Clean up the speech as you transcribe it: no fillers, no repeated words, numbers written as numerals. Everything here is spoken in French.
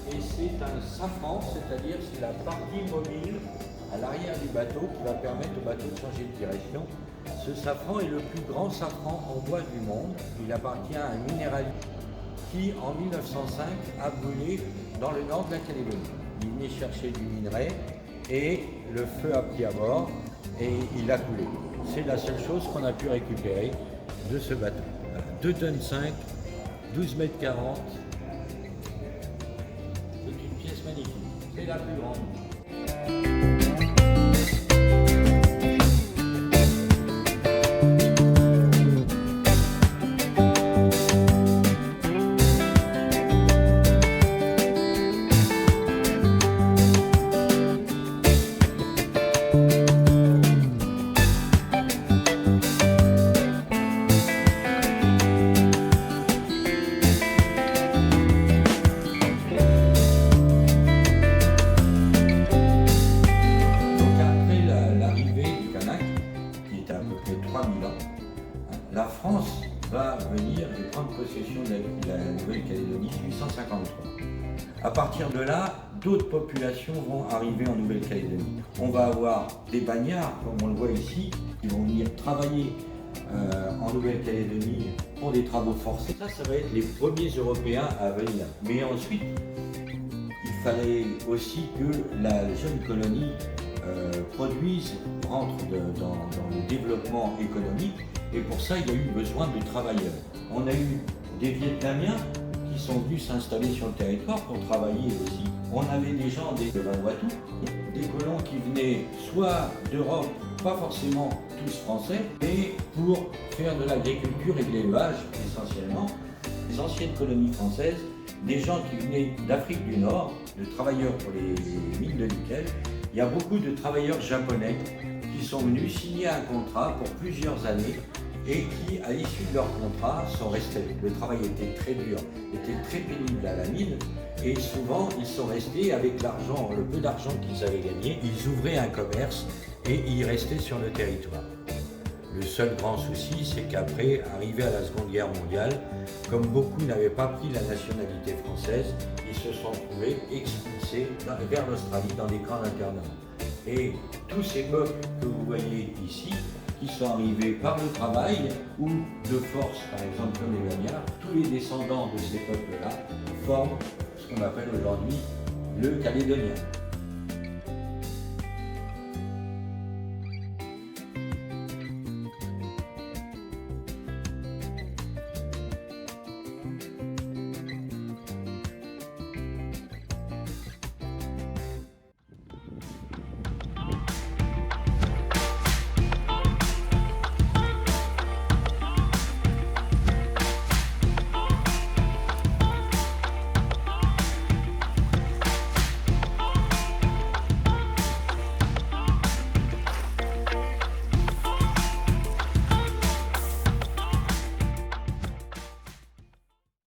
et c'est un safran, c'est-à-dire c'est la partie mobile à l'arrière du bateau qui va permettre au bateau de changer de direction. Ce safran est le plus grand safran en bois du monde. Il appartient à un minéralier qui, en 1905, a brûlé dans le nord de la Calédonie. Il venait chercher du minerai et le feu a pris à bord et il a coulé. C'est la seule chose qu'on a pu récupérer de ce bateau. Voilà, 2 tonnes 5, 12 mètres 40. C'est une pièce magnifique. C'est la plus grande. La France va venir et prendre possession de la Nouvelle-Calédonie en 1853. À partir de là, d'autres populations vont arriver en Nouvelle-Calédonie. On va avoir des bagnards, comme on le voit ici, qui vont venir travailler en Nouvelle-Calédonie pour des travaux forcés. Ça va être les premiers Européens à venir. Mais ensuite, il fallait aussi que la jeune colonie produise, rentre dans le développement économique. Et pour ça, il y a eu besoin de travailleurs. On a eu des Vietnamiens qui sont venus s'installer sur le territoire pour travailler aussi. On avait des gens de Vanuatu, des colons qui venaient soit d'Europe, pas forcément tous français, mais pour faire de l'agriculture et de l'élevage essentiellement. Les anciennes colonies françaises, des gens qui venaient d'Afrique du Nord, de travailleurs pour les mines de nickel. Il y a beaucoup de travailleurs japonais qui sont venus signer un contrat pour plusieurs années et qui, à l'issue de leur contrat, sont restés. Le travail était très dur, était très pénible à la mine et souvent ils sont restés avec l'argent, le peu d'argent qu'ils avaient gagné. Ils ouvraient un commerce et ils restaient sur le territoire. Le seul grand souci, c'est qu'après, arrivé à la Seconde Guerre mondiale, comme beaucoup n'avaient pas pris la nationalité française, ils se sont trouvés expulsés vers l'Australie dans des camps d'internement. Et tous ces peuples que vous voyez ici, qui sont arrivés par le travail ou de force, par exemple comme les Bagnards, tous les descendants de ces peuples-là forment ce qu'on appelle aujourd'hui le Calédonien.